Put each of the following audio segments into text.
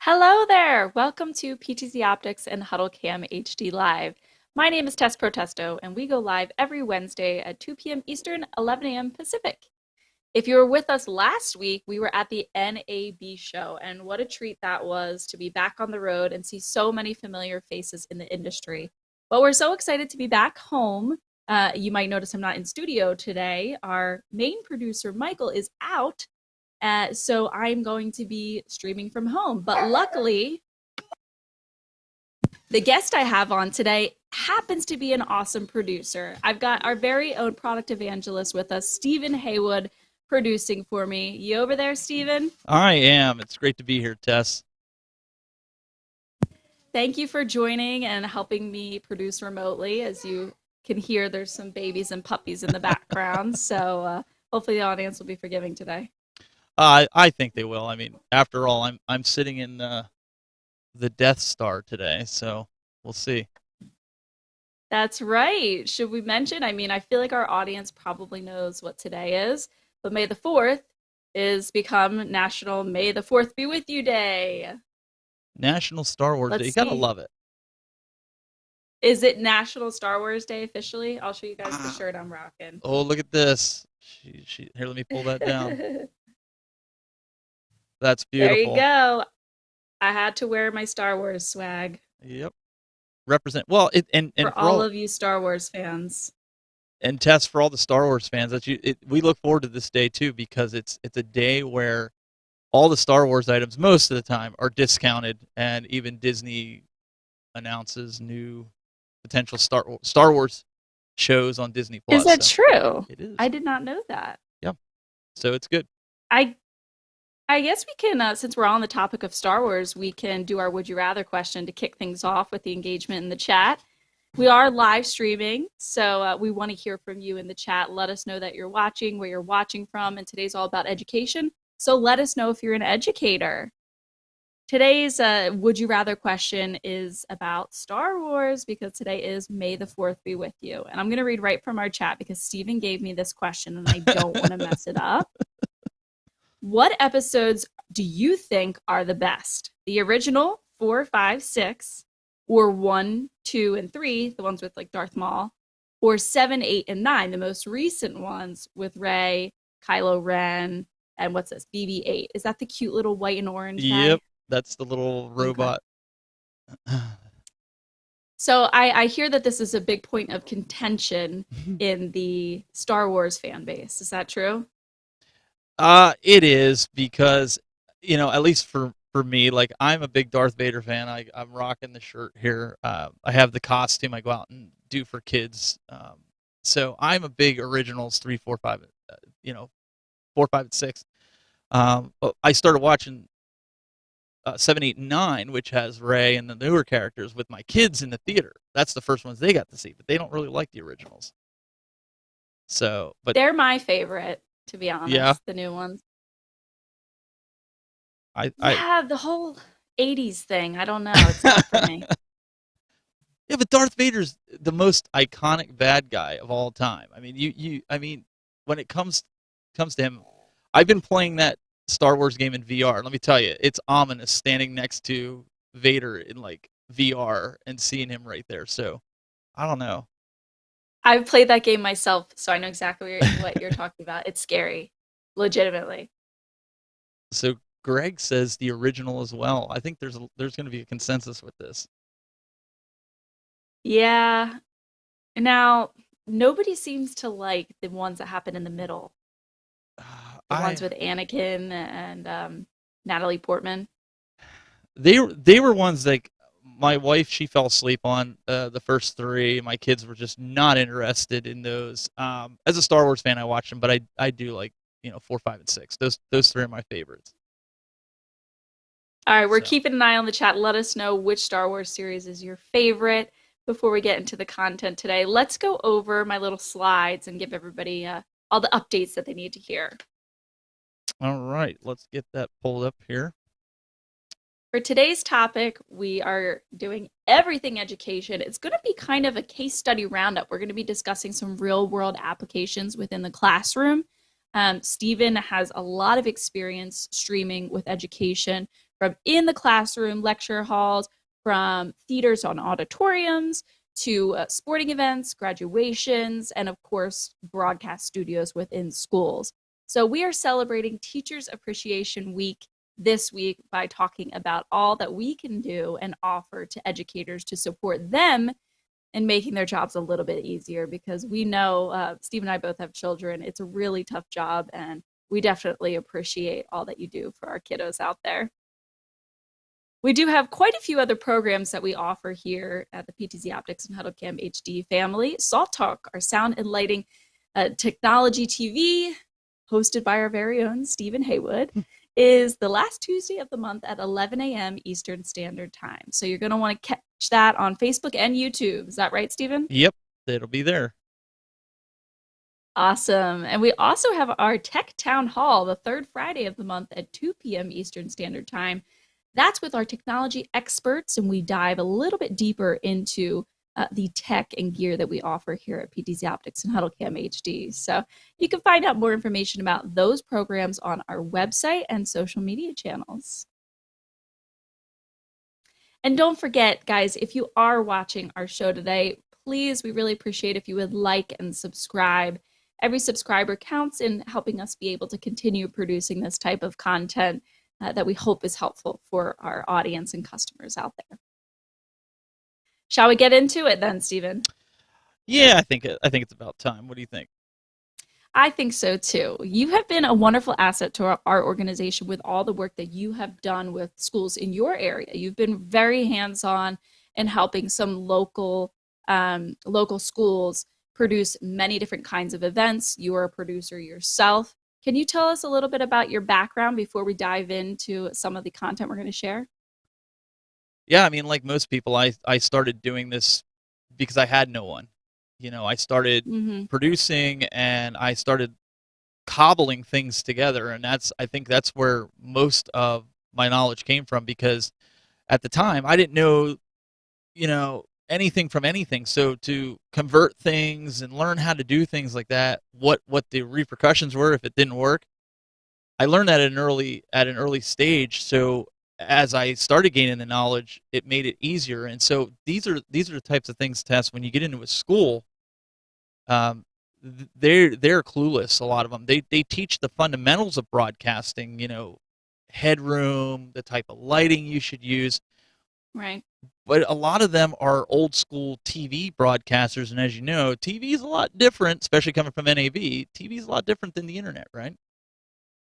Hello there! Welcome to PTZOptics and HuddleCam HD Live. My name is Tess Protesto, and we go live every Wednesday at 2 p.m. Eastern, 11 a.m. Pacific. If you were with us last week, we were at the NAB show, and what a treat that was to be back on the road and see so many familiar faces in the industry. But we're so excited to be back home. You might notice I'm not in studio today. Our main producer, Michael, is out. So I'm going to be streaming from home. But luckily, the guest I have on today happens to be an awesome producer. I've got our very own product evangelist with us, Stephen Heywood, producing for me. You over there, Stephen? I am. It's great to be here, Tess. Thank you for joining and helping me produce remotely. As you can hear, there's some babies and puppies in the background. So hopefully the audience will be forgiving today. I think they will. I mean, after all, I'm sitting in the Death Star today, so we'll see. That's right. Should we mention? I mean, I feel like our audience probably knows what today is, but May the 4th is become National May the 4th Be With You Day. National Star Wars Day. You gotta love it. Is it National Star Wars Day officially? I'll show you guys the shirt I'm rocking. Oh, look at this. Here, let me pull that down. That's beautiful. There you go. I had to wear my Star Wars swag. Yep. Represent well, and for all of you Star Wars fans. And Tess, for all the Star Wars fans, we look forward to this day too, because it's a day where all the Star Wars items, most of the time, are discounted, and even Disney announces new potential Star Wars shows on Disney Plus. Is that true? It is. I did not know that. Yeah. So it's good. I guess we can, since we're on the topic of Star Wars, we can do our Would You Rather question to kick things off with the engagement in the chat. We are live streaming, so we want to hear from you in the chat. Let us know that you're watching, where you're watching from, and today's all about education. So let us know if you're an educator. Today's Would You Rather question is about Star Wars, because today is May the 4th Be With You. And I'm going to read right from our chat because Stephen gave me this question and I don't want to mess it up. What episodes do you think are the best? The original 4, 5, 6, or 1, 2, and 3, the ones with like Darth Maul, or 7, 8, and 9, the most recent ones with Rey, Kylo Ren, and what's this? BB-8. Is that the cute little white and orange guy? Yep, that's the little robot. Okay. So I hear that this is a big point of contention in the Star Wars fan base. Is that true? It is, because, at least for me, like, I'm a big Darth Vader fan. I'm rocking the shirt here. I have the costume I go out and do for kids. So I'm a big originals 3, 4, 5, 4, 5, and 6. I started watching 7, 8, and 9, which has Rey and the newer characters, with my kids in the theater. That's the first ones they got to see, but they don't really like the originals. So, but they're my favorite, to be honest. Yeah. The new ones. The whole 80s thing. I don't know. It's not for me. Yeah, but Darth Vader's the most iconic bad guy of all time. I mean, when it comes to him, I've been playing that Star Wars game in VR. Let me tell you, it's ominous standing next to Vader in like VR and seeing him right there. So, I don't know. I've played that game myself, so I know exactly what you're talking about. It's scary, legitimately. So Greg says the original as well. I think there's going to be a consensus with this. Yeah. Now, nobody seems to like the ones that happen in the middle. The ones with Anakin and Natalie Portman. They were ones like, my wife, she fell asleep on the first 3. My kids were just not interested in those. As a Star Wars fan, I watch them, but I do like 4, 5, and 6. Those 3 are my favorites. All right, we're keeping an eye on the chat. Let us know which Star Wars series is your favorite before we get into the content today. Let's go over my little slides and give everybody all the updates that they need to hear. All right, let's get that pulled up here. For today's topic, we are doing everything education. It's going to be kind of a case study roundup. We're going to be discussing some real-world applications within the classroom. Stephen has a lot of experience streaming with education from in the classroom, lecture halls, from theaters on auditoriums, to sporting events, graduations, and of course, broadcast studios within schools. So we are celebrating Teachers Appreciation Week this week by talking about all that we can do and offer to educators to support them in making their jobs a little bit easier, because we know Steve and I both have children. It's a really tough job, and we definitely appreciate all that you do for our kiddos out there. We do have quite a few other programs that we offer here at the PTZOptics and HuddleCam HD family. Salt Talk, our sound and lighting technology TV, hosted by our very own Stephen Heywood, is the last Tuesday of the month at 11 a.m. Eastern Standard Time. So you're going to want to catch that on Facebook and YouTube. Is that right, Stephen? Yep, it'll be there. Awesome. And we also have our Tech Town Hall the third Friday of the month at 2 p.m. Eastern Standard Time. That's with our technology experts, and we dive a little bit deeper into the tech and gear that we offer here at PTZOptics and HuddleCam HD. So you can find out more information about those programs on our website and social media channels. And don't forget, guys, if you are watching our show today, please, we really appreciate if you would like and subscribe. Every subscriber counts in helping us be able to continue producing this type of content that we hope is helpful for our audience and customers out there. Shall we get into it then, Stephen? Yeah, I think it's about time. What do you think? I think so too. You have been a wonderful asset to our organization with all the work that you have done with schools in your area. You've been very hands-on in helping some local schools produce many different kinds of events. You are a producer yourself. Can you tell us a little bit about your background before we dive into some of the content we're going to share? Yeah, I mean, like most people, I started doing this because I had no one. I started producing, and I started cobbling things together, and I think that's where most of my knowledge came from, because at the time I didn't know, anything from anything. So to convert things and learn how to do things like that, what the repercussions were if it didn't work, I learned that at an early stage. So as I started gaining the knowledge, it made it easier. And so these are the types of things to test when you get into a school. They're clueless. A lot of them. They teach the fundamentals of broadcasting. Headroom, the type of lighting you should use. Right. But a lot of them are old school TV broadcasters, and as you know, TV is a lot different, especially coming from NAV. TV is a lot different than the internet, right?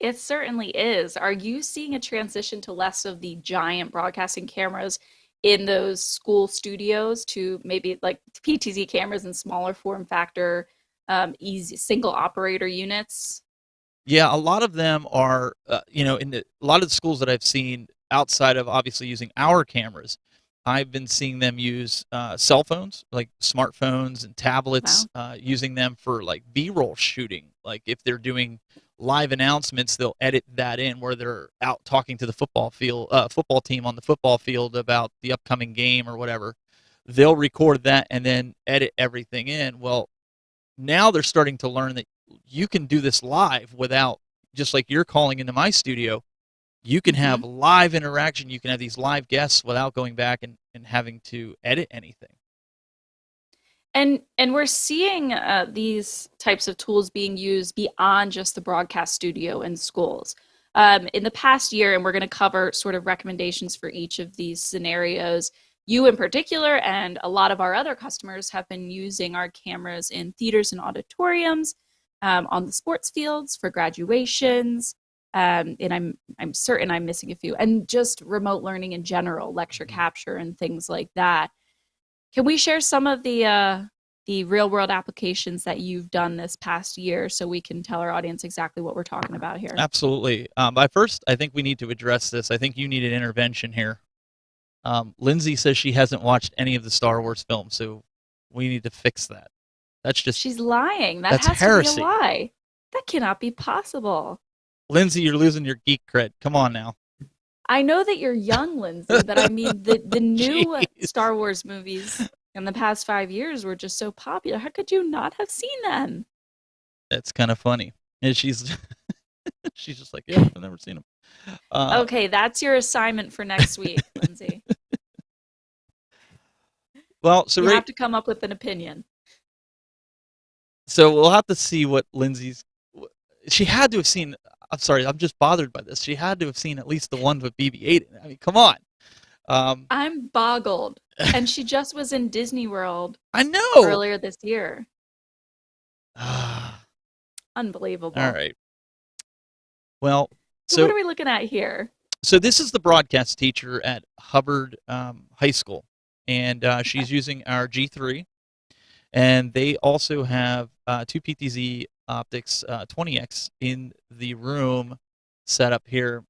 It certainly is. Are you seeing a transition to less of the giant broadcasting cameras in those school studios to maybe like PTZ cameras and smaller form factor, easy single operator units? Yeah, a lot of them are, in a lot of the schools that I've seen outside of obviously using our cameras, I've been seeing them use cell phones, like smartphones and tablets, using them for like B-roll shooting. Like if they're doing live announcements, they'll edit that in where they're out talking to the football team on the football field about the upcoming game or whatever. They'll record that and then edit everything in. Well, now they're starting to learn that you can do this live without, just like you're calling into my studio, you can have live interaction. You can have these live guests without going back and having to edit anything. And we're seeing these types of tools being used beyond just the broadcast studio in schools. In the past year, and we're going to cover sort of recommendations for each of these scenarios, you in particular and a lot of our other customers have been using our cameras in theaters and auditoriums, on the sports fields for graduations, and I'm certain I'm missing a few, and just remote learning in general, lecture capture and things like that. Can we share some of the real world applications that you've done this past year so we can tell our audience exactly what we're talking about here? Absolutely. But first, I think we need to address this. I think you need an intervention here. Lindsay says she hasn't watched any of the Star Wars films, so we need to fix that. That's just... She's lying. That's heresy. To be a lie. That cannot be possible. Lindsay, you're losing your geek cred. Come on now. I know that you're young, Lindsay, but I mean, the new Star Wars movies in the past 5 years were just so popular. How could you not have seen them? That's kind of funny. And she's She's just like, yeah, I've never seen them. Okay, that's your assignment for next week, Lindsay. Well, so You have to come up with an opinion. So we'll have to see what Lindsay's. She had to have seen. I'm sorry, I'm just bothered by this. She had to have seen at least the one with BB-8 in it. I mean, come on. I'm boggled. And she just was in Disney World. I know. Earlier this year. Unbelievable. All right. Well, so what are we looking at here? So this is the broadcast teacher at Hubbard High School, and she's using our G3, and they also have two PTZOptics 20X in the room set up here.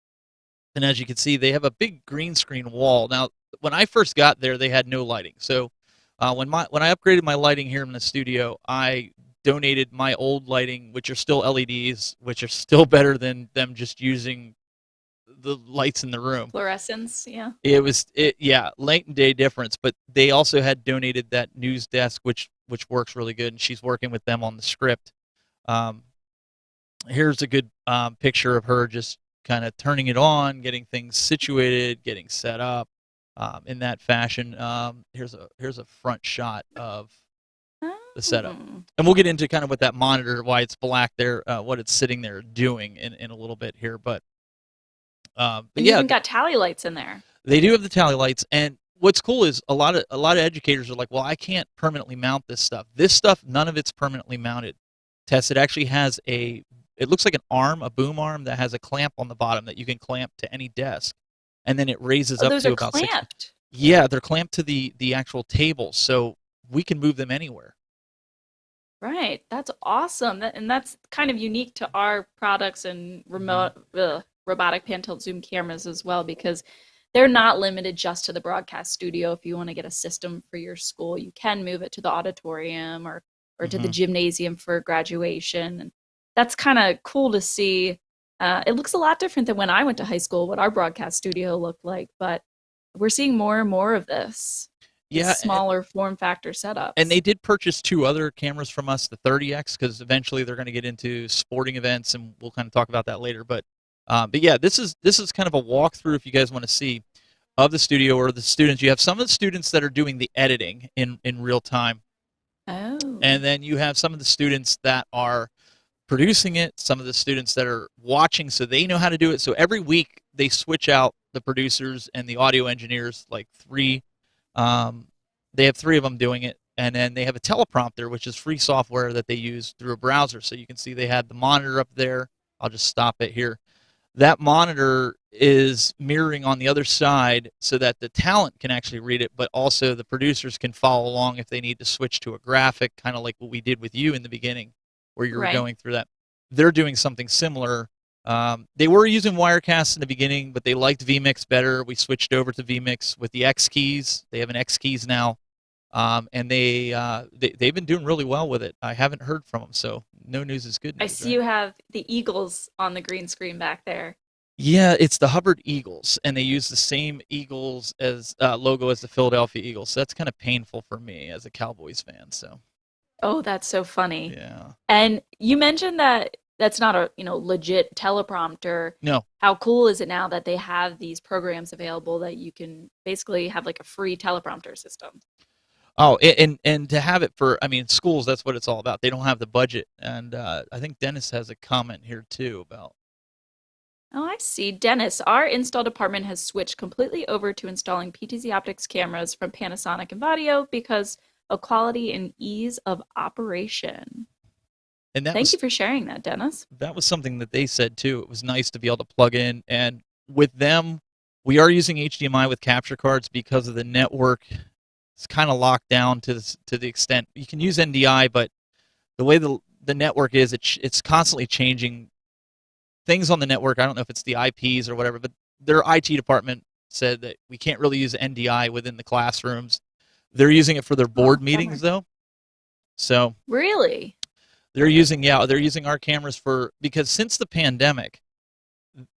And as you can see, they have a big green screen wall. Now, when I first got there, they had no lighting. So when I upgraded my lighting here in the studio, I donated my old lighting, which are still LEDs, which are still better than them just using the lights in the room. Fluorescence, yeah. Yeah, night and day difference. But they also had donated that news desk, which works really good, and she's working with them on the script. Here's a good picture of her just kind of turning it on, getting things situated, getting set up in that fashion. Here's a front shot of the setup, and we'll get into kind of what that monitor, why it's black there, what it's sitting there doing in a little bit here. But yeah, you even got tally lights in there. They do have the tally lights, and what's cool is a lot of educators are like, well, I can't permanently mount this stuff. This stuff, none of it's permanently mounted. Tess, it actually has it looks like an arm, a boom arm that has a clamp on the bottom that you can clamp to any desk, and then it raises up to about clamped. 6. Yeah, they're clamped to the actual table, so we can move them anywhere. Right, that's awesome, and that's kind of unique to our products and remote robotic pan-tilt zoom cameras as well, because they're not limited just to the broadcast studio. If you want to get a system for your school, you can move it to the auditorium or to the gymnasium for graduation. And that's kind of cool to see. It looks a lot different than when I went to high school, what our broadcast studio looked like, but we're seeing more and more of this. Yeah, smaller form factor setups. And they did purchase 2 other cameras from us, the 30X, because eventually they're going to get into sporting events, and we'll kind of talk about that later. But yeah, this is kind of a walkthrough, if you guys want to see, of the studio or the students. You have some of the students that are doing the editing in real time. Oh. And then you have some of the students that are producing it, some of the students that are watching, so they know how to do it. So every week they switch out the producers and the audio engineers, like 3. They have 3 of them doing it. And then they have a teleprompter, which is free software that they use through a browser. So you can see they had the monitor up there. I'll just stop it here. That monitor is mirroring on the other side so that the talent can actually read it, but also the producers can follow along if they need to switch to a graphic, kind of like what we did with you in the beginning, where you were going through that. They're doing something similar. They were using wirecast in the beginning, but they liked vmix better. We switched over to vmix with the X keys. They have an X keys now, and they've been doing really well with it. I haven't heard from them, so no news is good news. I see you have the Eagles on the green screen back there. Yeah, it's the Hubbard Eagles, and they use the same Eagles as logo as the Philadelphia Eagles. So that's kind of painful for me as a Cowboys fan. So. Oh, that's so funny. Yeah. And you mentioned that that's not a legit teleprompter. No. How cool is it now that they have these programs available that you can basically have like a free teleprompter system? Oh, and to have it for, schools, that's what it's all about. They don't have the budget. And I think Dennis has a comment here, too, about. Oh, I see. Dennis, our install department has switched completely over to installing PTZOptics cameras from Panasonic and Vadio because of quality and ease of operation. And Thank you for sharing that, Dennis. That was something that they said, too. It was nice to be able to plug in. And with them, we are using HDMI with capture cards because of the network. It's kind of locked down to the extent you can use NDI, but the way the network is, it's constantly changing things on the network. I don't know if it's the IPs or whatever, but their IT department said that we can't really use NDI within the classrooms. They're using it for their board meetings, though. So really, they're using our cameras because since the pandemic,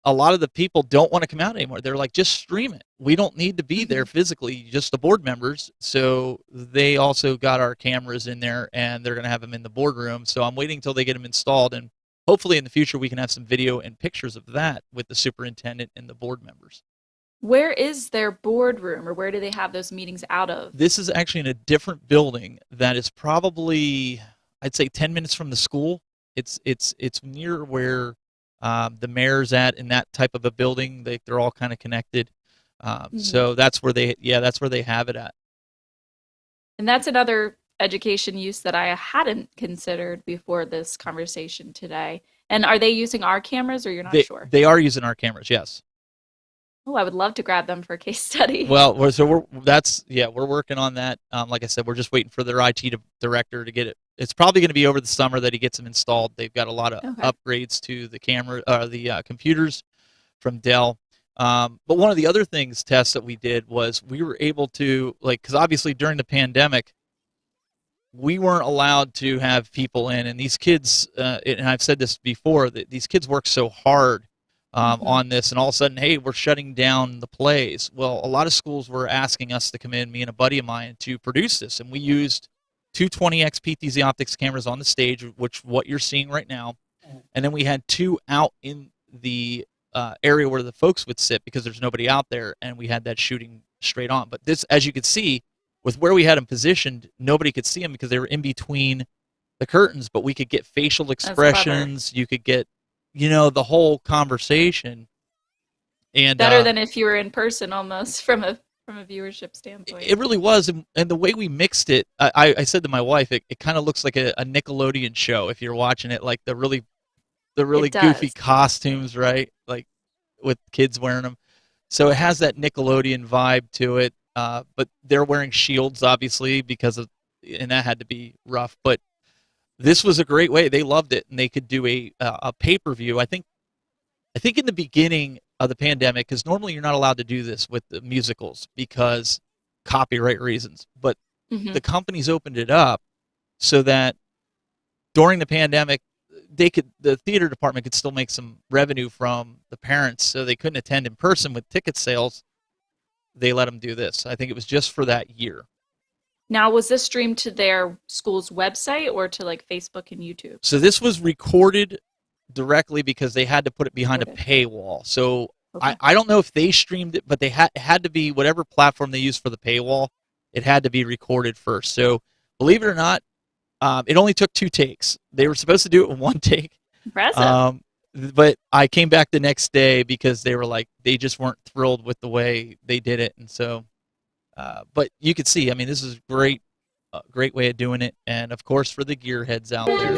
a lot of the people don't want to come out anymore. They're like, just stream it. We don't need to be there physically, just the board members. So they also got our cameras in there, and they're going to have them in the boardroom. So I'm waiting until they get them installed, and hopefully in the future we can have some video and pictures of that with the superintendent and the board members. Where is their boardroom, or where do they have those meetings out of? This is actually in a different building that is probably, I'd say, 10 minutes from the school. It's near where the mayor's at, in that type of a building. They're all kind of connected. So that's where they have it at. And that's another education use that I hadn't considered before this conversation today. And are they using our cameras, or you're not sure? They are using our cameras, yes. Oh, I would love to grab them for a case study. Well, we're working on that. Like I said, we're just waiting for their IT director to get it. It's probably going to be over the summer that he gets them installed. They've got a lot of upgrades to the camera, the computers from Dell. But one of the other tests that we did was we were able to, because obviously during the pandemic, we weren't allowed to have people in, and these kids, and I've said this before, that these kids work so hard on this, and all of a sudden, hey, we're shutting down the plays. Well, a lot of schools were asking us to come in, me and a buddy of mine, to produce this, and we used two 20x PTZOptics cameras on the stage, which what you're seeing right now, and then we had two out in the area where the folks would sit because there's nobody out there, and we had that shooting straight on. But this, as you could see, with where we had them positioned, nobody could see them because they were in between the curtains, but we could get facial expressions. You could get, the whole conversation. And better than if you were in person, almost, from a viewership standpoint. It really was, and the way we mixed it, I said to my wife, it kind of looks like a Nickelodeon show if you're watching it, like the really goofy costumes, right? Like with kids wearing them. So it has that Nickelodeon vibe to it, but they're wearing shields, obviously, and that had to be rough. But this was a great way. They loved it, and they could do a pay-per-view. I think in the beginning of the pandemic, because normally you're not allowed to do this with the musicals because copyright reasons, but the companies opened it up so that during the pandemic, the theater department could still make some revenue from the parents, so they couldn't attend in person with ticket sales. They let them do this. I think it was just for that year. Now, was this streamed to their school's website or to Facebook and YouTube? So this was recorded directly because they had to put it behind a paywall. So I don't know if they streamed it, but they had to be whatever platform they used for the paywall. It had to be recorded first. So believe it or not, it only took 2 takes. They were supposed to do it in 1 take. Impressive. But I came back the next day because they were they just weren't thrilled with the way they did it, and so. But you could see, this is great way of doing it, and of course for the gearheads out there,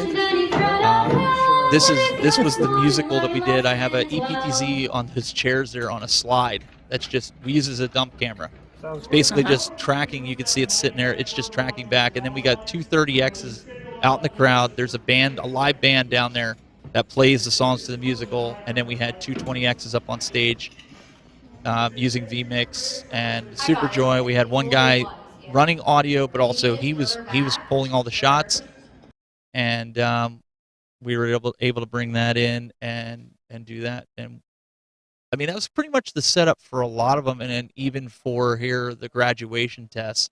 this was the musical that we did. I have an EPTZ on his chairs there on a slide. We use as a dump camera. It's basically just tracking. You can see it sitting there. It's just tracking back, and then we got 2 30Xs out in the crowd. There's a live band down there that plays the songs to the musical, and then we had 2 20Xs up on stage. Using vmix and SuperJoy. We had one guy running audio, but also he was pulling all the shots, and we were able to bring that in and do that. And that was pretty much the setup for a lot of them, and then even for the graduation tests.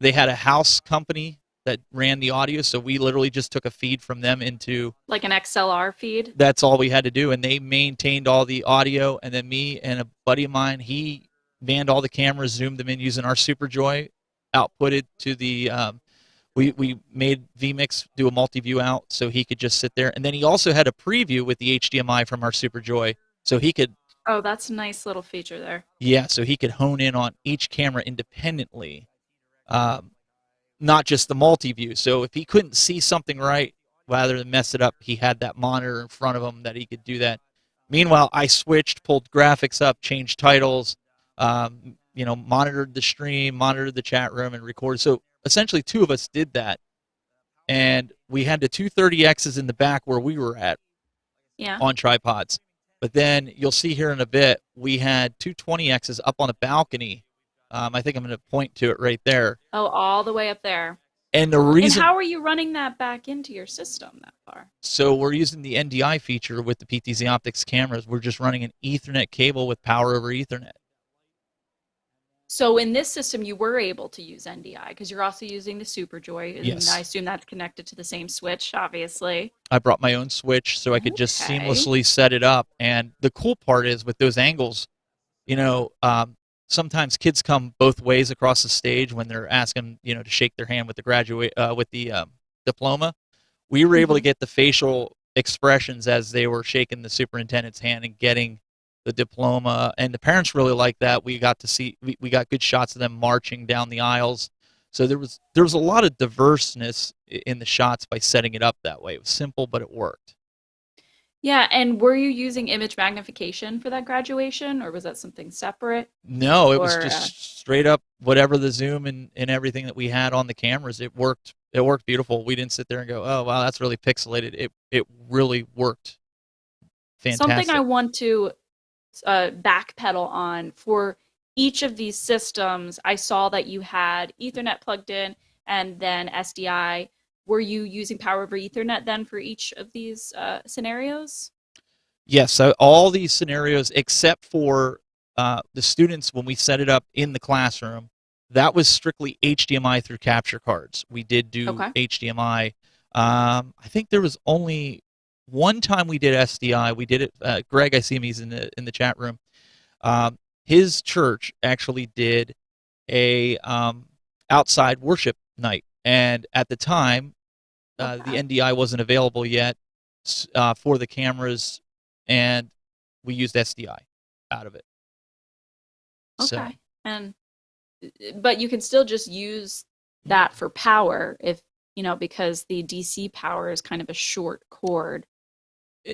They had a house company that ran the audio, so we literally just took a feed from them into an XLR feed. That's all we had to do, and they maintained all the audio. And then me and a buddy of mine, he manned all the cameras, zoomed them in using our SuperJoy, outputted to the. We made vmix do a multi-view out, so he could just sit there, and then he also had a preview with the HDMI from our SuperJoy, so he could. Oh, that's a nice little feature there. Yeah, so he could hone in on each camera independently. Not just the multi-view. So if he couldn't see something right, rather than mess it up, he had that monitor in front of him that he could do that. Meanwhile, I switched, pulled graphics up, changed titles, monitored the stream, monitored the chat room, and recorded. So essentially 2 of us did that. And we had the 2 30Xs in the back where we were at on tripods. But then you'll see here in a bit, we had 2 20Xs up on a balcony. I think I'm going to point to it right there. Oh, all the way up there. And the reason. And how are you running that back into your system that far? So we're using the NDI feature with the PTZOptics cameras. We're just running an Ethernet cable with power over Ethernet. So in this system, you were able to use NDI because you're also using the SuperJoy, and I Yes. assume that's connected to the same switch, obviously. I brought my own switch so I could just Okay. seamlessly set it up. And the cool part is with those angles, you know, sometimes kids come both ways across the stage when they're asking, you know, to shake their hand with the diploma. We were able to Hmm. get the facial expressions as they were shaking the superintendent's hand and getting the diploma, and the parents really liked that. We got to see we got good shots of them marching down the aisles. So there was a lot of diverseness in the shots by setting it up that way. It was simple, but it worked. Yeah, and were you using image magnification for that graduation, or was that something separate? No, it was Or just straight up whatever the zoom and everything that we had on the cameras. It worked. It worked beautiful. We didn't sit there and go, "Oh, wow, that's really pixelated." It really worked something I fantastic. want to backpedal on for each of these systems? I saw that you had Ethernet plugged in and then SDI. Were you using power over Ethernet then for each of these scenarios? Yes, so all these scenarios except for the students when we set it up in the classroom, that was strictly HDMI through capture cards. We did do Okay. HDMI. I think there was only one time we did SDI. We did it. Greg, I see him. He's in the chat room. His church actually did a outside worship night, and at the time, the Okay. NDI wasn't available yet for the cameras, and we used SDI out of it. So Okay. And but you can still just use that for power if, because the DC power is kind of a short cord.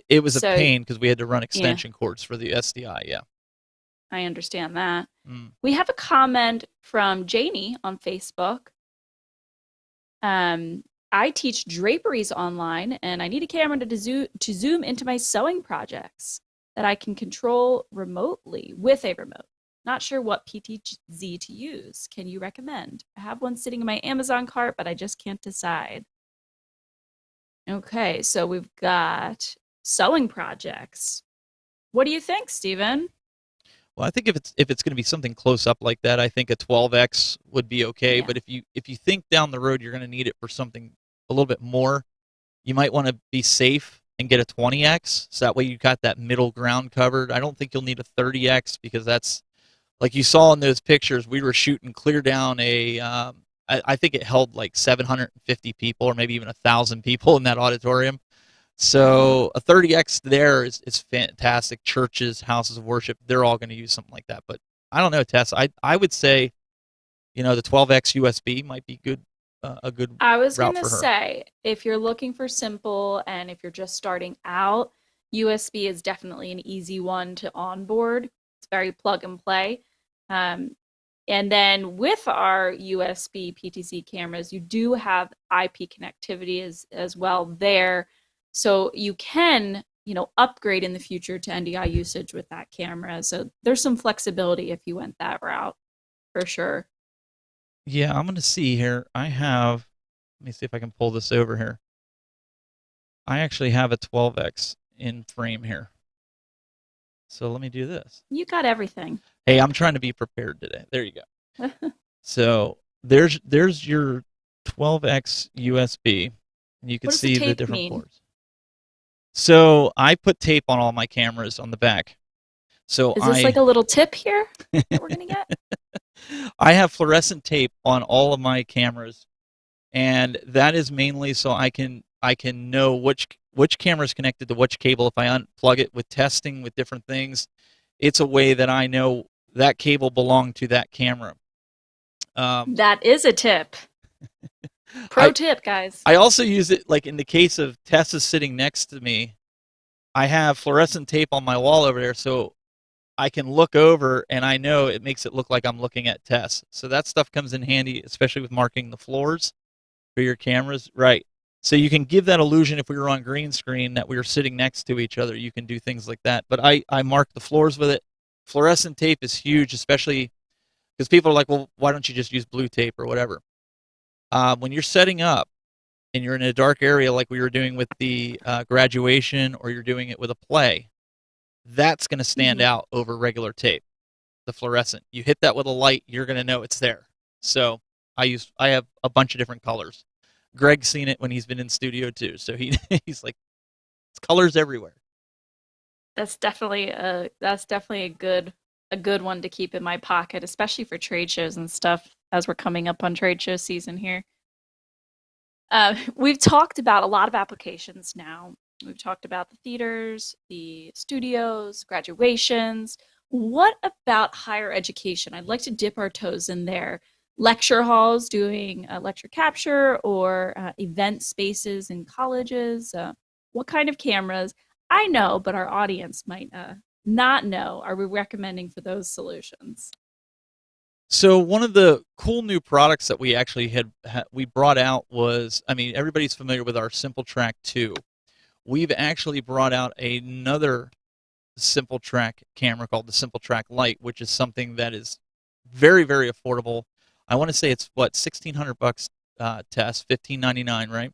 it was a So, pain because we had to run yeah, extension cords for the SDI. Yeah. I understand that. Mm. We have a comment from Janie on Facebook. I teach draperies online and I need a camera to zoom into my sewing projects that I can control remotely with a remote. Not sure what PTZ to use. Can you recommend? I have one sitting in my Amazon cart, but I just can't decide. Okay, so we've got sewing projects. What do you think, Stephen? Well, I think if it's going to be something close up like that, I think a 12x would be okay. Yeah. But if you think down the road you're going to need it for something a little bit more, you might want to be safe and get a 20x. So that way you got that middle ground covered. I don't think you'll need a 30x because that's like you saw in those pictures. We were shooting clear down I think it held like 750 people or maybe even 1,000 people in that auditorium. Mhm. So a 30x there is fantastic. Churches, houses of worship, they're all going to use something like that. But I don't know, Tess. I would say the 12x USB might be good, a good I was route gonna for her. say, if you're looking for simple and if you're just starting out, USB is definitely an easy one to onboard. It's very plug and play. Um, and then with our USB PTZ cameras, you do have IP connectivity as well there. So you can, upgrade in the future to NDI usage with that camera. So there's some flexibility if you went that route for sure. Yeah, I'm going to see here. Let me see if I can pull this over here. I actually have a 12x in frame here. So let me do this. You got everything. Hey, I'm trying to be prepared today. There you go. So there's your 12x USB. And you can What does the see the tape different mean? ports. So I put tape on all my cameras on the back. So Is this like I a little tip here that we're gonna get? I have fluorescent tape on all of my cameras, and that is mainly so I can know which camera is connected to which cable. If I unplug it with testing with different things, it's a way that I know that cable belonged to that camera. Um, That is a tip. Pro I tip, guys. I also use it like in the case of Tessa sitting next to me. I have fluorescent tape on my wall over there, so I can look over and I know it makes it look like I'm looking at Tess. So that stuff comes in handy, especially with marking the floors for your cameras. Right. So you can give that illusion if we were on green screen that we were sitting next to each other. You can do things like that. But I mark the floors with it. Fluorescent tape is huge, especially because people are like, well, why don't you just use blue tape or whatever? When you're setting up and you're in a dark area like we were doing with the graduation or you're doing it with a play, that's going to stand Mhm. out over regular tape. the fluorescent. You hit that with a light, you're going to know it's there. So I have a bunch of different colors. Greg's seen it when he's been in studio too. So he's like, it's colors everywhere. That's definitely a good one to keep in my pocket, especially for trade shows and stuff as we're coming up on trade show season here. We've talked about a lot of applications now. We've talked about the theaters, the studios, graduations. What about higher education? I'd like to dip our toes in there. Lecture halls doing lecture capture, or event spaces in colleges. What kind of cameras? I know, but our audience might not know. Are we recommending for those solutions? So one of the cool new products that we actually we brought out was, I mean, everybody's familiar with our SimpleTrack II. We've actually brought out another SimpleTrack camera called the SimpleTrack Light, which is something that is very, very affordable. I want to say it's what, $1,600 test, $1,599, right?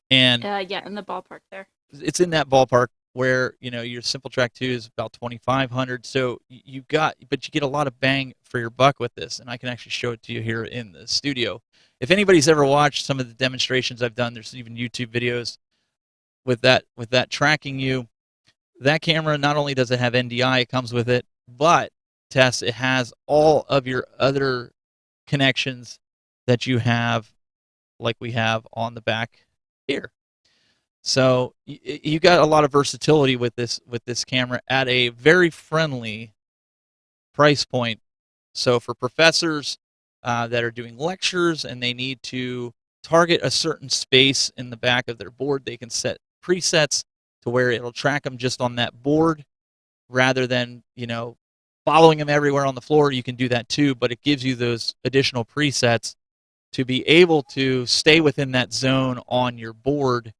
And yeah, in the ballpark there. It's in that ballpark where, you know, your SimpleTrack II is about $2,500. So but you get a lot of bang for your buck with this, and I can actually show it to you here in the studio. If anybody's ever watched some of the demonstrations I've done, there's even YouTube videos with that tracking you. That camera, not only does it have NDI, it comes with it, but Tess, it has all of your other connections that you have, like we have on the back here. So you got a lot of versatility with this camera at a very friendly price point. So for professors that are doing lectures and they need to target a certain space in the back of their board, they can set presets to where it'll track them just on that board rather than, you know, following them everywhere on the floor. You can do that too, but it gives you those additional presets to be able to stay within that zone on your board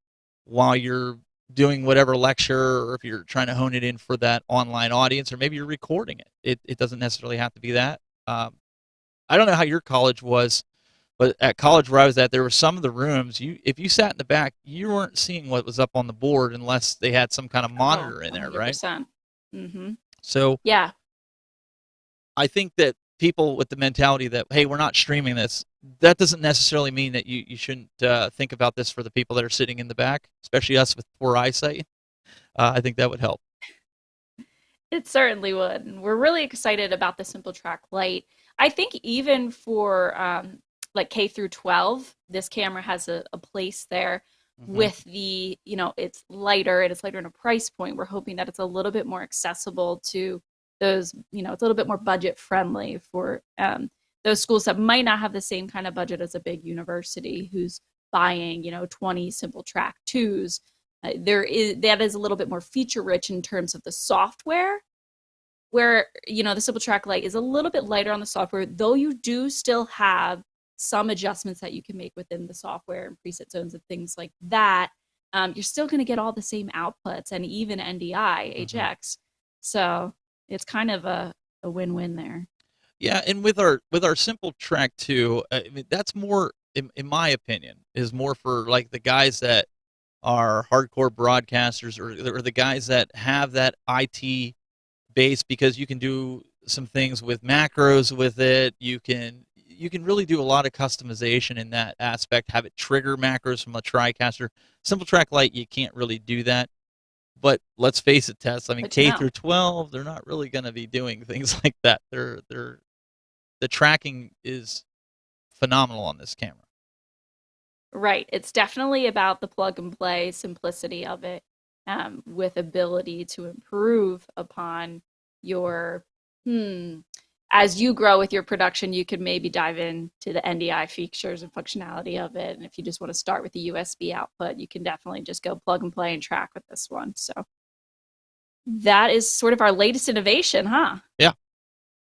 while you're doing whatever lecture, or if you're trying to hone it in for that online audience, or maybe you're recording it. It doesn't necessarily have to be that. I don't know how your college was, but at college where I was at, there were some of the rooms, if you sat in the back, you weren't seeing what was up on the board unless they had some kind of monitor in there, 100%. Right? Mm-hmm. So yeah, I think that people with the mentality that, hey, we're not streaming this, that doesn't necessarily mean that you shouldn't think about this for the people that are sitting in the back, especially us with poor eyesight. I think that would help. It certainly would. And we're really excited about the SimpleTrack Light. I think even for like K through 12, this camera has a place there. Mm-hmm. With the, you know, it's lighter and it's lighter in a price point. We're hoping that it's a little bit more accessible to those, you know, it's a little bit more budget friendly for those schools that might not have the same kind of budget as a big university who's buying, you know, 20 SimpleTrack IIs. That is a little bit more feature rich in terms of the software, where, you know, the SimpleTrack Light is a little bit lighter on the software, though you do still have some adjustments that you can make within the software and preset zones and things like that. You're still going to get all the same outputs and even NDI, HX. Mm-hmm. So it's kind of a win-win there. Yeah, and with our SimpleTrack II, I mean, that's more, in my opinion, is more for like the guys that are hardcore broadcasters, or the guys that have that IT base, because you can do some things with macros with it. You can really do a lot of customization in that aspect. Have it trigger macros from a TriCaster. SimpleTrack Light, you can't really do that. But let's face it, Tess. I mean, K through 12, they're not really going to be doing things like that. The tracking is phenomenal on this camera. Right. It's definitely about the plug and play simplicity of it, with ability to improve upon your, as you grow with your production, you could maybe dive into the NDI features and functionality of it. And if you just want to start with the USB output, you can definitely just go plug and play and track with this one. So that is sort of our latest innovation, huh? Yeah.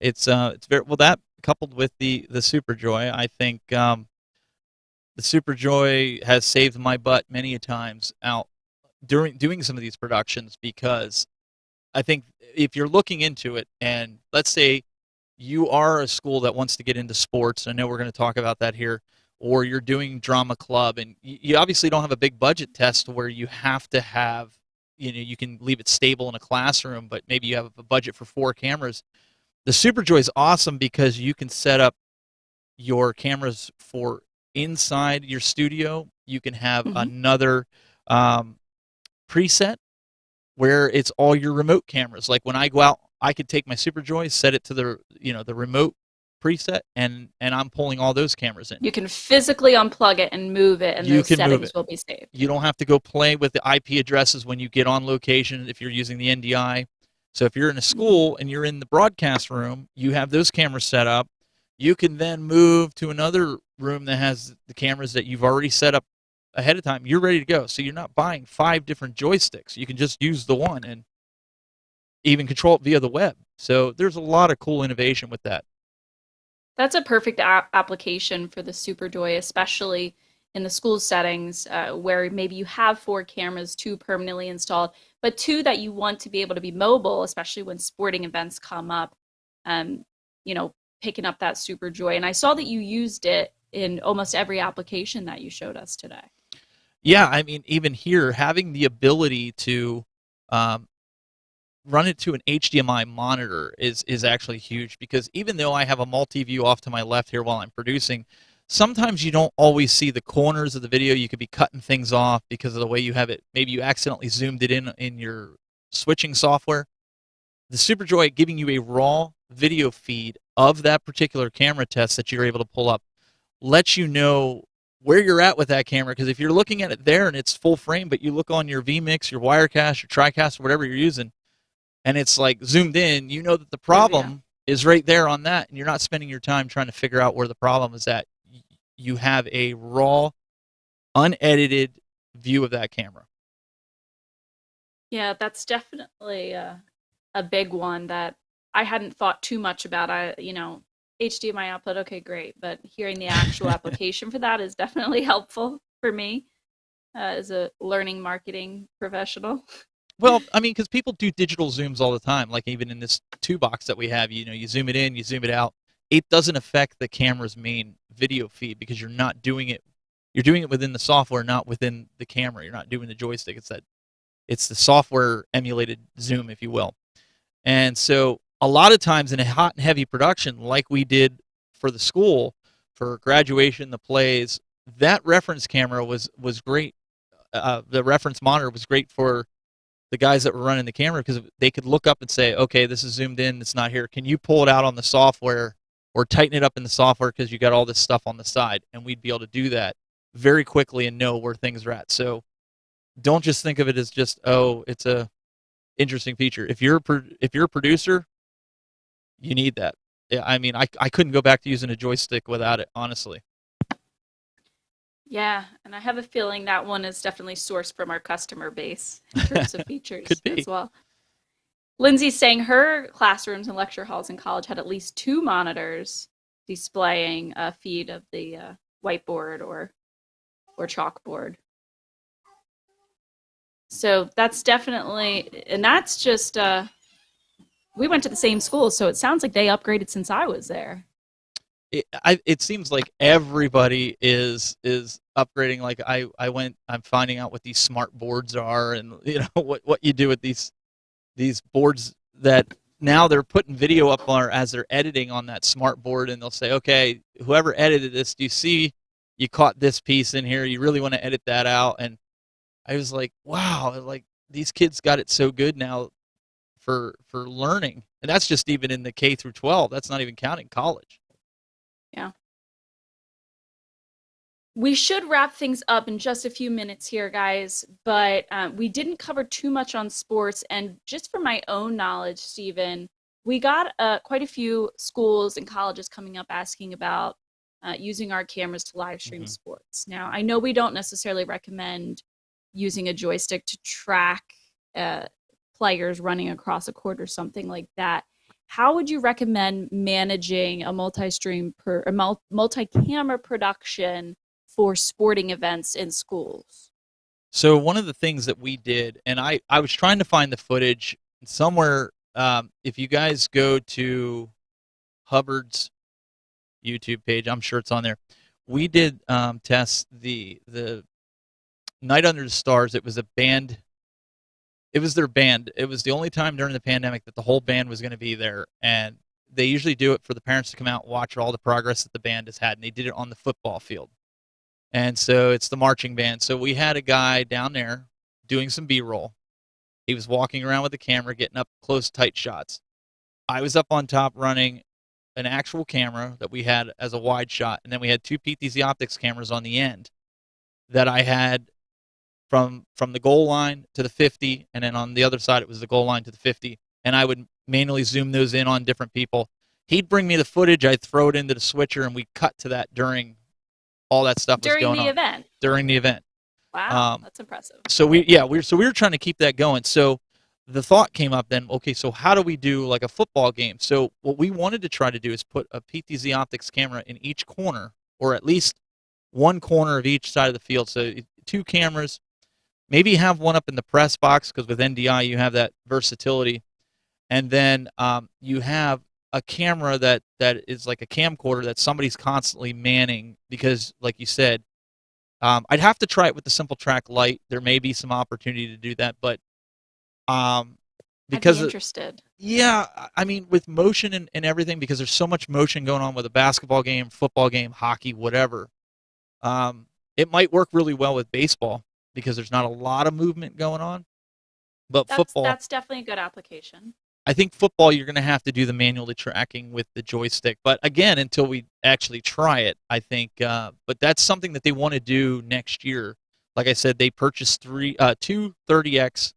It's very well, that coupled with the SuperJoy, I think the SuperJoy has saved my butt many a times out during doing some of these productions, because I think if you're looking into it, and let's say you are a school that wants to get into sports, I know we're going to talk about that here, or you're doing drama club, and you obviously don't have a big budget test where you have to have, you know, you can leave it stable in a classroom, but maybe you have a budget for 4 cameras. The SuperJoy is awesome because you can set up your cameras for inside your studio. You can have Hmm. another um, preset where it's all your remote cameras. Like when I go out, I could take my SuperJoy, set it to the the remote preset, and I'm pulling all those cameras in. You can physically unplug it and move it, and You those can move settings it. will be saved. You don't have to go play with the IP addresses when you get on location if you're using the NDI. So if you're in a Hmm. school and you're in the broadcast room, you have those cameras set up. You can then move to another room that has the cameras that you've already set up ahead of time. You're ready to go. So you're not buying 5 different joysticks. You can just use the one and even control it via the web. So there's a lot of cool innovation with that. That's a perfect application for the SuperJoy, especially in the school settings where maybe you have 4 cameras, 2 permanently installed, but 2 that you want to be able to be mobile, especially when sporting events come up. Um, you know, picking up that SuperJoy. And I saw that you used it in almost every application that you showed us today. Yeah, I mean, even here, having the ability to um, run it to an HDMI monitor is actually huge because even though I have a multi-view off to my left here while I'm producing, sometimes you don't always see the corners of the video. You could be cutting things off because of the way you have it. Maybe you accidentally zoomed it in your switching software. The SuperJoy giving you a raw video feed of that particular camera test that you're able to pull up lets you know where you're at with that camera, because if you're looking at it there and it's full frame, but you look on your vmix, your wirecast, your tricast, or whatever you're using, and it's like zoomed in, you know that the Oh, yeah. problem is right there on that, and you're not spending your time trying to figure out where the problem is at. You have a raw, unedited view of that camera. Yeah, that's definitely a big one that I hadn't thought too much about. HDMI output, okay, great, but hearing the actual application for that is definitely helpful for me as a learning marketing professional. Well, I mean, because people do digital zooms all the time. Like even in this 2 box that we have, you zoom it in, you zoom it out. It doesn't affect the camera's main video feed because you're not doing it. You're doing it within the software, not within the camera. You're not doing the joystick. It's the software emulated zoom, if you will. And so a lot of times in a hot and heavy production, like we did for the school, for graduation, the plays, that reference camera was great. The reference monitor was great for the guys that were running the camera because they could look up and say, okay, this is zoomed in, it's not here. Can you pull it out on the software or tighten it up in the software because you got all this stuff on the side? And we'd be able to do that very quickly and know where things are at. So don't just think of it as just, oh, it's a interesting feature. If you're a producer, you need that. Yeah, I mean, I couldn't go back to using a joystick without it, honestly. Yeah, and I have a feeling that one is definitely sourced from our customer base in terms of features Could be. as well. Lindsay's saying her classrooms and lecture halls in college had at least 2 monitors displaying a feed of the whiteboard or chalkboard. So that's definitely, and that's just, we went to the same school, so it sounds like they upgraded since I was there. It seems like everybody is upgrading. Like I'm finding out what these smart boards are, and what you do with these boards that now they're putting video up on as they're editing on that smart board, and they'll say, okay, whoever edited this, do you see you caught this piece in here? You really want to edit that out? And I was like, wow, like these kids got it so good now for learning, and that's just even in the K-12. That's not even counting college. Yeah. We should wrap things up in just a few minutes here, guys, but we didn't cover too much on sports. And just for my own knowledge, Stephen, we got quite a few schools and colleges coming up asking about using our cameras to live stream sports. Now, I know we don't necessarily recommend using a joystick to track players running across a court or something like that. How would you recommend managing a multi-camera production for sporting events in schools? So one of the things that we did, and I was trying to find the footage somewhere. If you guys go to Hubbard's YouTube page, I'm sure it's on there. We did test the Night Under the Stars. It was a band. It was their band. It was the only time during the pandemic that the whole band was going to be there, and they usually do it for the parents to come out and watch all the progress that the band has had, and they did it on the football field. And so it's the marching band. So we had a guy down there doing some B-roll. He was walking around with the camera, getting up close, tight shots. I was up on top running an actual camera that we had as a wide shot, and then we had two PTZOptics cameras on the end that I had from the goal line to the 50, and then on the other side it was the goal line to the 50, and I would manually zoom those in on different people. He'd bring me the footage, I'd throw it into the switcher, and we cut to that during all that stuff was going on. During the event? During the event. Wow, that's impressive. So we were trying to keep that going. So the thought came up then, okay, so how do we do like a football game? So what we wanted to try to do is put a PTZOptics camera in each corner, or at least one corner of each side of the field. So two cameras, maybe have one up in the press box, because with NDI you have that versatility. And then you have a camera that is like a camcorder that somebody's constantly manning, because like you said, I'd have to try it with the SimpleTrack Light. There may be some opportunity to do that, but because I'd be interested. Yeah, I mean, with motion and everything, because there's so much motion going on with a basketball game, football game, hockey, whatever. It might work really well with baseball because there's not a lot of movement going on. But football, that's definitely a good application. I think football, you're going to have to do the manually tracking with the joystick. But again, until we actually try it, I think. But that's something that they want to do next year. Like I said, they purchased two 30X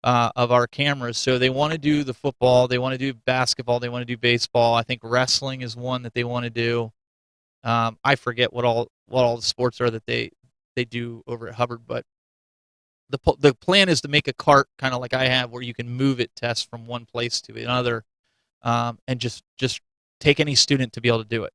of our cameras. So they want to do the football. They want to do basketball. They want to do baseball. I think wrestling is one that they want to do. I forget what all the sports are that they do over at Hubbard, but the plan is to make a cart kind of like I have, where you can move it, test from one place to another, and just take any student to be able to do it.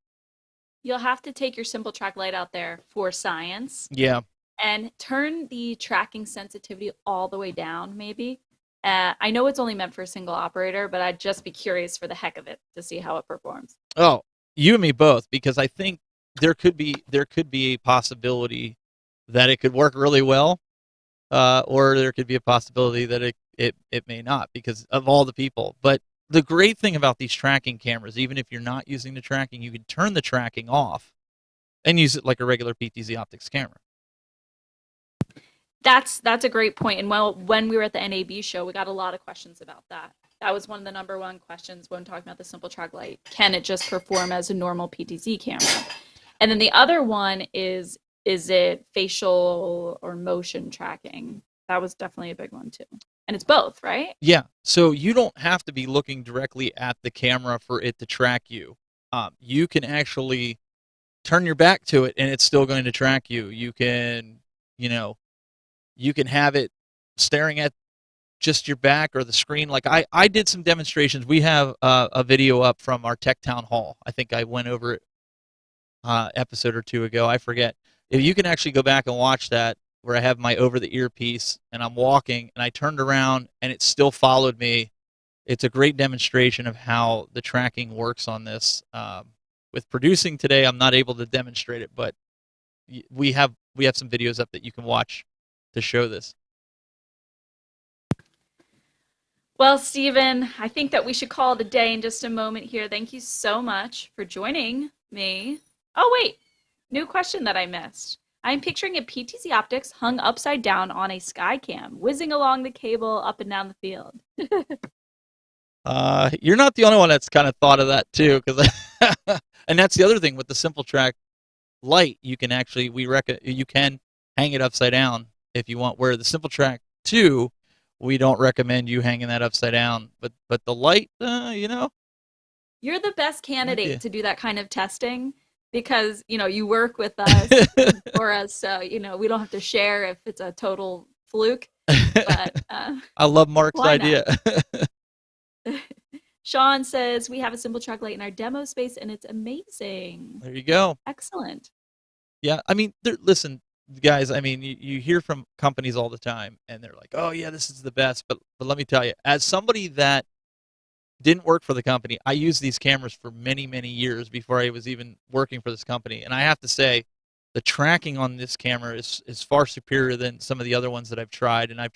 You'll have to take your SimpleTrack Light out there for science. Yeah. And turn the tracking sensitivity all the way down, maybe. I know it's only meant for a single operator, but I'd just be curious for the heck of it to see how it performs. Oh, you and me both, because I think there could be a possibility that it could work really well. Or there could be a possibility that it may not, because of all the people. But the great thing about these tracking cameras, even if you're not using the tracking, you can turn the tracking off and use it like a regular PTZOptics camera. That's a great point. And when we were at the NAB show, we got a lot of questions about that. That was one of the number one questions when talking about the SimpleTrack Light. Can it just perform as a normal PTZ camera? And then the other one is it facial or motion tracking? That was definitely a big one too. And it's both, right? Yeah. So you don't have to be looking directly at the camera for it to track you. You can actually turn your back to it and it's still going to track you. You can have it staring at just your back or the screen. Like I did some demonstrations. We have a video up from our Tech Town Hall. I think I went over it episode or two ago. I forget. If you can actually go back and watch that, where I have my over-the-ear piece and I'm walking and I turned around and it still followed me. It's a great demonstration of how the tracking works on this. With producing today, I'm not able to demonstrate it, but we have some videos up that you can watch to show this. Well, Stephen, I think that we should call it a day in just a moment here. Thank you so much for joining me. Oh, wait. New question that I missed. I'm picturing a PTZOptics hung upside down on a Skycam, whizzing along the cable up and down the field. You're not the only one that's kind of thought of that too, because and that's the other thing with the SimpleTrack Light. You can actually you can hang it upside down if you want. Where the SimpleTrack II, we don't recommend you hanging that upside down. But the Light, you're the best candidate to do that kind of testing. Because, you work with us for us, so, we don't have to share if it's a total fluke. But I love Mark's idea. Sean says, we have a SimpleTrack Light in our demo space, and it's amazing. There you go. Excellent. Yeah, I mean, listen, guys, I mean, you hear from companies all the time, and they're like, oh, yeah, this is the best. But let me tell you, as somebody that didn't work for the company, I used these cameras for many, many years before I was even working for this company. And I have to say, the tracking on this camera is far superior than some of the other ones that I've tried. And I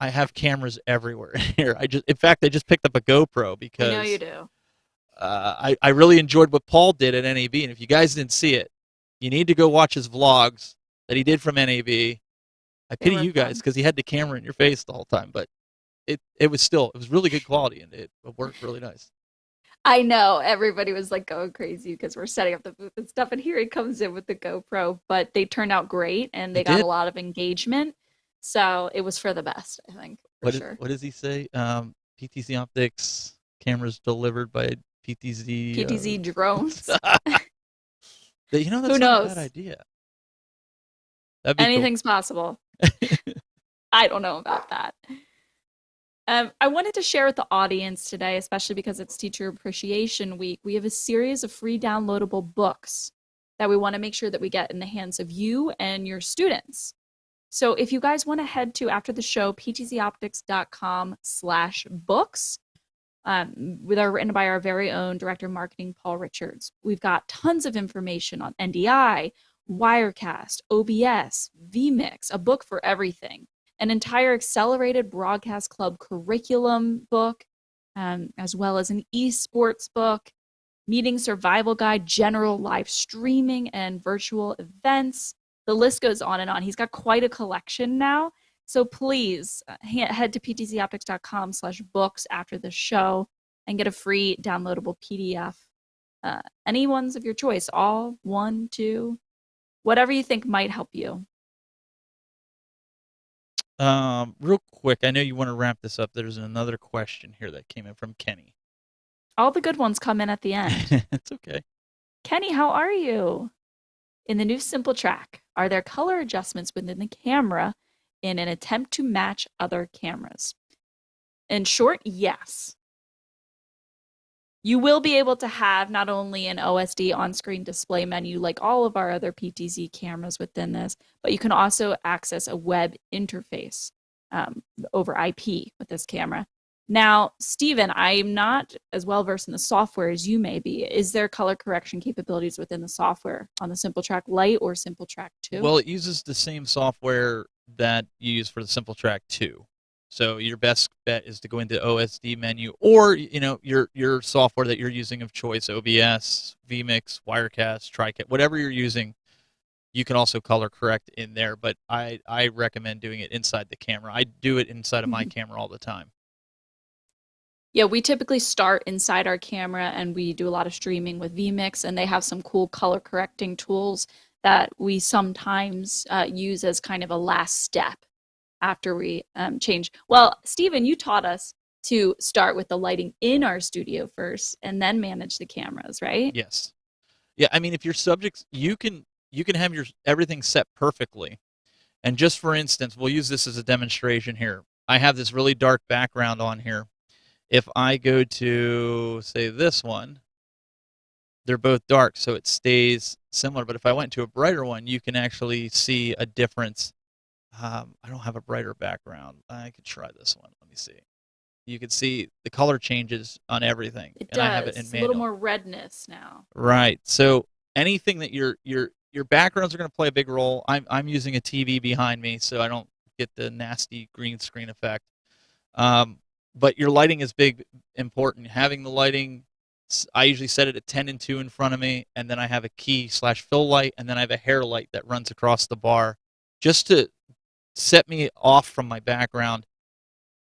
have cameras everywhere here. I just picked up a GoPro because I know you do. I really enjoyed what Paul did at NAB, and if you guys didn't see it, you need to go watch his vlogs that he did from NAB. I They pity were you guys fun. because he had the camera in your face the whole time, but it was really good quality and it worked really nice. I know everybody was like going crazy because we're setting up the booth and stuff. And here he comes in with the GoPro, but they turned out great and They they got a did. lot of engagement. So it was for the best, I think, for sure. What does he say? PTZ Optics cameras delivered by PTZ. PTZ drones. You know, Who that's not a bad knows? idea. That'd be cool. Anything's possible. I don't know about that. I wanted to share with the audience today, especially because it's Teacher Appreciation Week. We have a series of free downloadable books that we want to make sure that we get in the hands of you and your students. So if you guys want to head to, after the show, ptzoptics.com/books, written by our very own Director of Marketing, Paul Richards. We've got tons of information on NDI, Wirecast, OBS, vmix, a book for everything, an entire accelerated broadcast club curriculum book, as well as an esports book, meeting survival guide, general live streaming and virtual events. The list goes on and on. He's got quite a collection now. So please head to ptzoptics.com/books after the show and get a free downloadable PDF. Any ones of your choice, all, one, two, whatever you think might help you. Real quick, I know you want to wrap this up. There's another question here that came in from Kenny. All the good ones come in at the end. It's okay. Kenny, how are you? In the new SimpleTrack, are there color adjustments within the camera in an attempt to match other cameras? In short, yes. You will be able to have not only an OSD on-screen display menu like all of our other PTZ cameras within this, but you can also access a web interface over IP with this camera. Now, Stephen, I'm not as well versed in the software as you may be. Is there color correction capabilities within the software on the SimpleTrack Light or SimpleTrack II? Well, it uses the same software that you use for the SimpleTrack II. So your best bet is to go into OSD menu, or your software that you're using of choice, OBS, vmix, wirecast, TriCat, whatever you're using. You can also color correct in there, but I recommend doing it inside the camera. I do it inside of my camera all the time. Yeah, we typically start inside our camera and we do a lot of streaming with vmix, and they have some cool color correcting tools that we sometimes use as kind of a last step after we change. Well, Stephen, you taught us to start with the lighting in our studio first and then manage the cameras, right? Yes. Yeah, I mean, if your subjects, you can have your everything set perfectly. And just for instance, we'll use this as a demonstration here. I have this really dark background on here. If I go to, say, this one, they're both dark, so it stays similar. But if I went to a brighter one, you can actually see a difference. I don't have a brighter background. I could try this one. Let me see. You can see the color changes on everything. It and does. I have it in It's a manual. little more redness now. Right. So anything that your backgrounds are going to play a big role. I'm using a TV behind me, so I don't get the nasty green screen effect. But your lighting is important. Having the lighting, I usually set it at 10 and 2 in front of me, and then I have a key/fill light, and then I have a hair light that runs across the bar just to set me off from my background.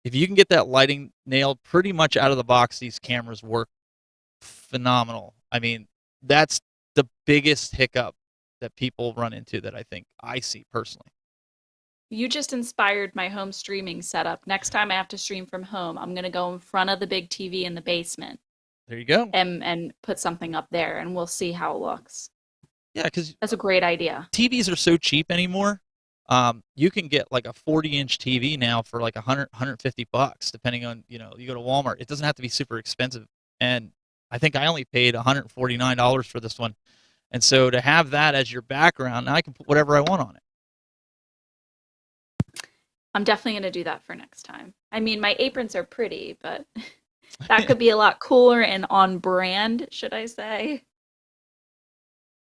If you can get that lighting nailed pretty much out of the box, these cameras work phenomenal. I mean, that's the biggest hiccup that people run into that I see personally. You just inspired my home streaming setup. Next time I have to stream from home, I'm going to go in front of the big TV in the basement. There you go. And put something up there, and we'll see how it looks. Yeah, because that's a great idea. TVs are so cheap anymore. You can get like a 40-inch TV now for like $150, depending on, you go to Walmart. It doesn't have to be super expensive. And I think I only paid $149 for this one. And so to have that as your background, now I can put whatever I want on it. I'm definitely going to do that for next time. I mean, my aprons are pretty, but that could be a lot cooler and on brand, should I say.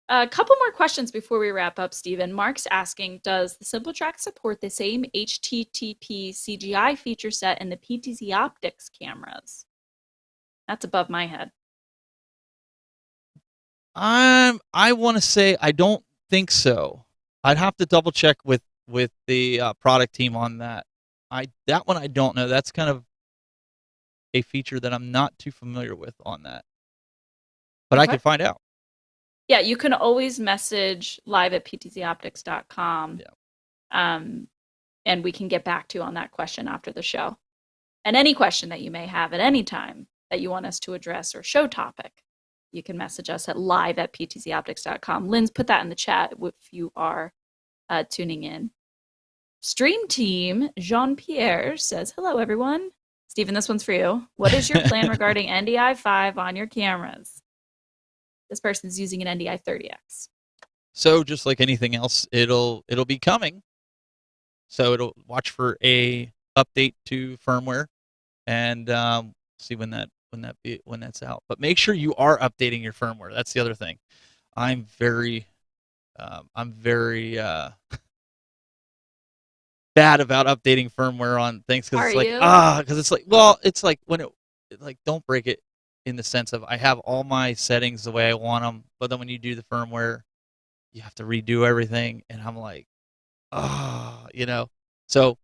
A couple more questions before we wrap up, Stephen. Mark's asking, does the SimpleTrack support the same HTTP CGI feature set in the PTZOptics cameras? That's above my head. I want to say I don't think so. I'd have to double check with the product team on that. That one I don't know. That's kind of a feature that I'm not too familiar with on that, but I Okay. can find out. Yeah, you can always message live@ptzoptics.com, Yeah. and we can get back to you on that question after the show. And any question that you may have at any time that you want us to address or show topic, you can message us at live@ptzoptics.com. Lynn's put that in the chat if you are tuning in. Stream Team Jean-Pierre says, hello, everyone. Stephen, this one's for you. What is your plan regarding NDI5 on your cameras? This person's using an NDI 30X. So just like anything else, it'll be coming. So it'll watch for a update to firmware, and see when that's out. But make sure you are updating your firmware. That's the other thing. I'm very bad about updating firmware on things because it's like when don't break it in the sense of I have all my settings the way I want them, but then when you do the firmware, you have to redo everything, and I'm like, So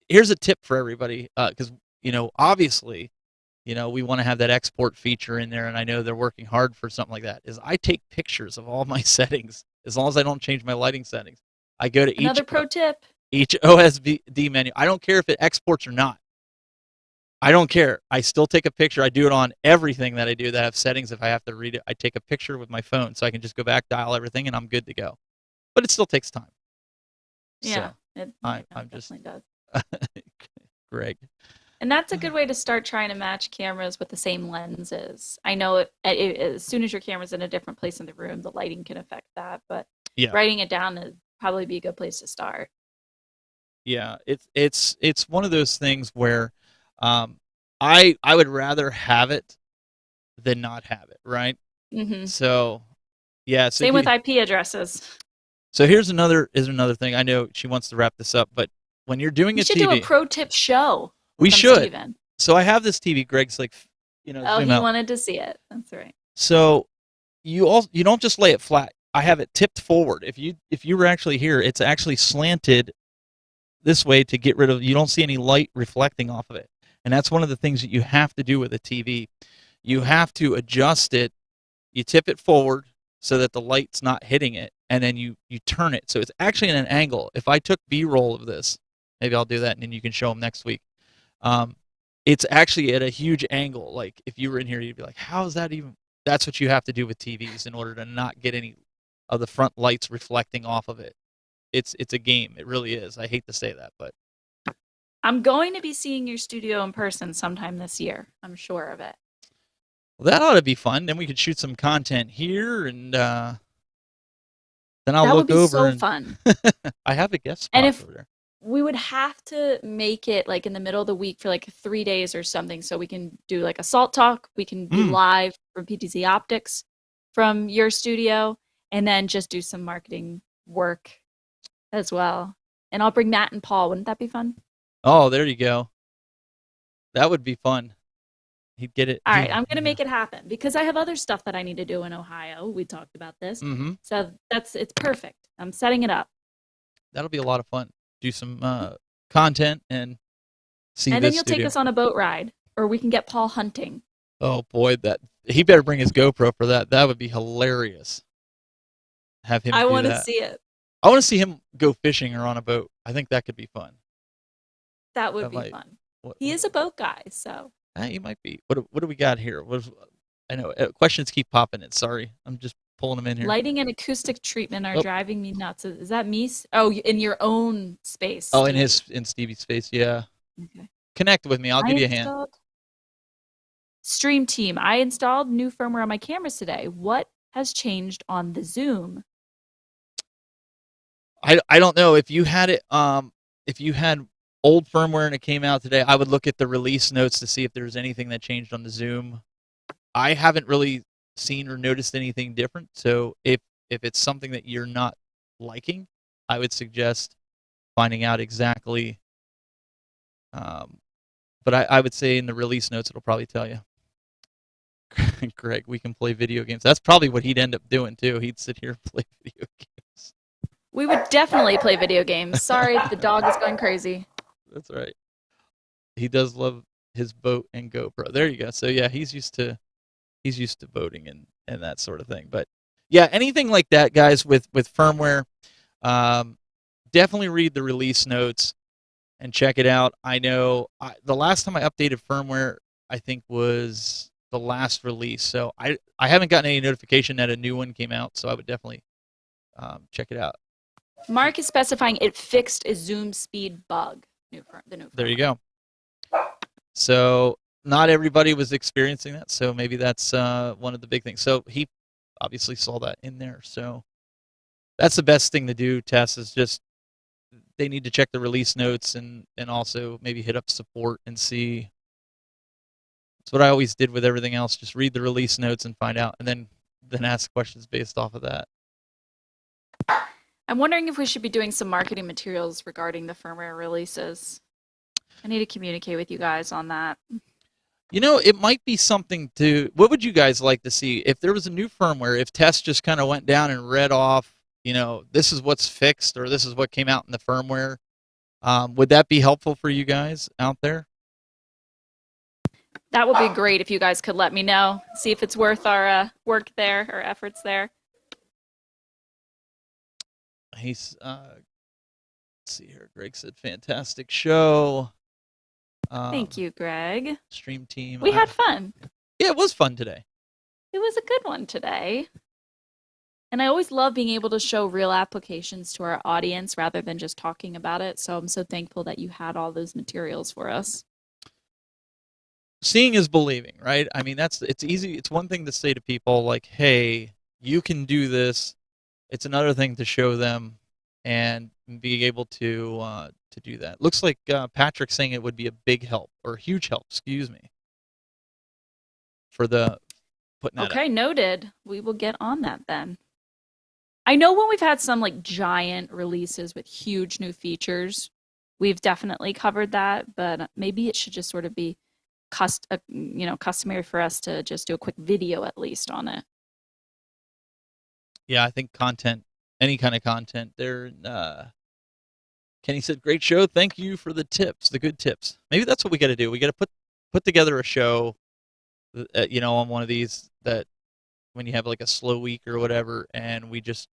here's a tip for everybody, because obviously, we want to have that export feature in there, and I know they're working hard for something like that. Is I take pictures of all my settings as long as I don't change my lighting settings. I go to Another pro tip. Each OSD menu. I don't care if it exports or not. I don't care. I still take a picture. I do it on everything that I do that have settings. If I have to read it, I take a picture with my phone so I can just go back, dial everything, and I'm good to go. But it still takes time. Yeah, so it I'm just definitely does. Greg. And that's a good way to start trying to match cameras with the same lenses. I know as soon as your camera's in a different place in the room, the lighting can affect that. But writing it down would probably be a good place to start. Yeah, it's one of those things where I would rather have it than not have it, right? Mm-hmm. So yeah. So same with IP addresses. So here's another thing. I know she wants to wrap this up, but when you're doing we a should TV, do a pro tip show. We should. Steven. So I have this TV. Greg's like, he wanted to see it. That's right. So you don't just lay it flat. I have it tipped forward. If you were actually here, it's actually slanted this way to get rid of. You don't see any light reflecting off of it, and that's one of the things that you have to do with a TV. You have to adjust it. You tip it forward so that the light's not hitting it, and then you turn it so it's actually in an angle. If I took B-roll of this, maybe I'll do that, and then you can show them next week. It's actually at a huge angle. Like if you were in here, you'd be like, how is that even? That's what you have to do with TVs in order to not get any of the front lights reflecting off of it. It's a game. It really is. I hate to say that, but I'm going to be seeing your studio in person sometime this year. I'm sure of it. Well, that ought to be fun. Then we could shoot some content here, and then I'll that look over. That would be so fun. I have a guest spot over there. We would have to make it like in the middle of the week for like 3 days or something, so we can do like a salt talk. We can be live from PTZOptics from your studio, and then just do some marketing work as well. And I'll bring Matt and Paul. Wouldn't that be fun? Oh, there you go. That would be fun. He'd get it. All right, I'm going to make it happen because I have other stuff that I need to do in Ohio. We talked about this. Mm-hmm. So it's perfect. I'm setting it up. That'll be a lot of fun. Do some content and see. And then you'll take us on a boat ride, or we can get Paul hunting. Oh boy, he better bring his GoPro for that. That would be hilarious. Have him. I want to see it. I want to see him go fishing or on a boat. I think that could be fun. That would be fun. He is a boat guy, so. He might be. What do we got here? I know questions keep popping in. Sorry, I'm just pulling them in here. Lighting and acoustic treatment are driving me nuts. Is that me? Oh, in your own space. Oh, in Stevie's space, yeah. Okay. Connect with me. I'll give you a hand. Stream Team. I installed new firmware on my cameras today. What has changed on the zoom? I don't know if you had it. If you had old firmware and it came out today, I would look at the release notes to see if there's anything that changed on the zoom. I haven't really seen or noticed anything different. So if it's something that you're not liking, I would suggest finding out exactly. But I would say in the release notes, it'll probably tell you. Greg, we can play video games. That's probably what he'd end up doing too. He'd sit here and play video games. We would definitely play video games. Sorry, the dog is going crazy. That's right. He does love his boat and GoPro. There you go. So yeah, he's used to boating and that sort of thing. But yeah, anything like that, guys, with firmware, definitely read the release notes and check it out. I know the last time I updated firmware, I think was the last release. So I haven't gotten any notification that a new one came out. So I would definitely check it out. Mark is specifying it fixed a zoom speed bug. There you go. So not everybody was experiencing that. So maybe that's one of the big things. So he obviously saw that in there. So that's the best thing to do, Tess, is just they need to check the release notes and also maybe hit up support and see. That's what I always did with everything else. Just read the release notes and find out, and then ask questions based off of that. I'm wondering if we should be doing some marketing materials regarding the firmware releases. I need to communicate with you guys on that. You know, it might be something to, what would you guys like to see? If there was a new firmware, if Tess just kind of went down and read off, you know, this is what's fixed or this is what came out in the firmware, would that be helpful for you guys out there? That would be great if you guys could let me know, see if it's worth our work there, our efforts there. He's, let's see here. Greg said, fantastic show. Thank you, Greg. Stream team. We had fun. Yeah, it was fun today. It was a good one today. And I always love being able to show real applications to our audience rather than just talking about it. So I'm so thankful that you had all those materials for us. Seeing is believing, right? I mean, it's easy. It's one thing to say to people like, hey, you can do this. It's another thing to show them and be able to do that. Looks like Patrick's saying it would be a big help or a huge help, excuse me, for the putting that Okay, up. noted. We will get on that then. I know when we've had some like giant releases with huge new features, we've definitely covered that, but maybe it should just sort of be customary for us to just do a quick video at least on it. Yeah, I think content, any kind of content there. Kenny said, great show. Thank you for the tips, the good tips. Maybe that's what we got to do. We got to put together a show, you know, on one of these that when you have like a slow week or whatever, and we just,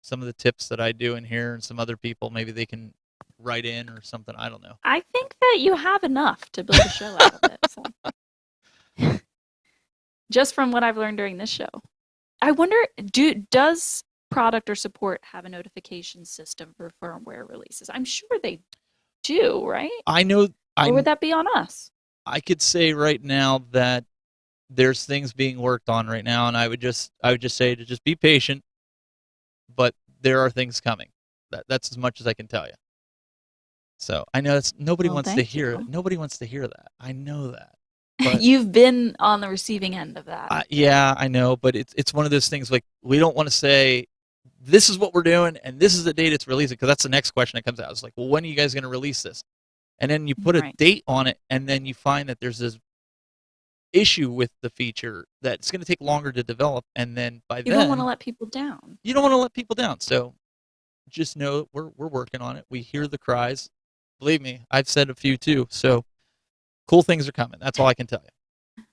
some of the tips that I do in here and some other people, maybe they can write in or something. I don't know. I think that you have enough to build a show out of it. So. Just from what I've learned during this show. I wonder, does product or support have a notification system for firmware releases? I'm sure they do, right? I know. Or would that be on us? I could say right now that there's things being worked on right now, and I would just say to just be patient, but there are things coming. That's as much as I can tell you. So I know nobody wants to hear it. Nobody wants to hear that. I know that. But, you've been on the receiving end of that. Yeah, I know, but it's one of those things like we don't want to say this is what we're doing and this is the date it's releasing, because that's the next question that comes out. It's like, well, when are you guys going to release this? And then you put a date on it, and then you find that there's this issue with the feature that it's going to take longer to develop, and then by then you don't want to let people down. You don't want to let people down. So just know we're working on it. We hear the cries. Believe me, I've said a few too. So cool things are coming. That's all I can tell you.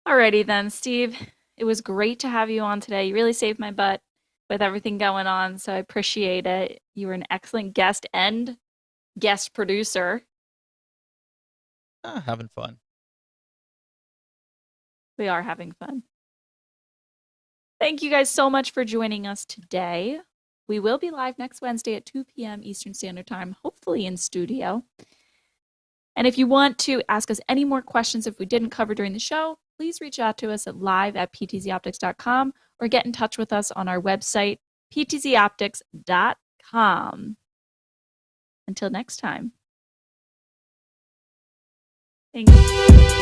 Alrighty then, Steve. It was great to have you on today. You really saved my butt with everything going on, so I appreciate it. You were an excellent guest and guest producer. Having fun. We are having fun. Thank you guys so much for joining us today. We will be live next Wednesday at 2 p.m. Eastern Standard Time, hopefully in studio. And if you want to ask us any more questions if we didn't cover during the show, please reach out to us at live@ptzoptics.com or get in touch with us on our website, PTZOptics.com. Until next time. Thank you.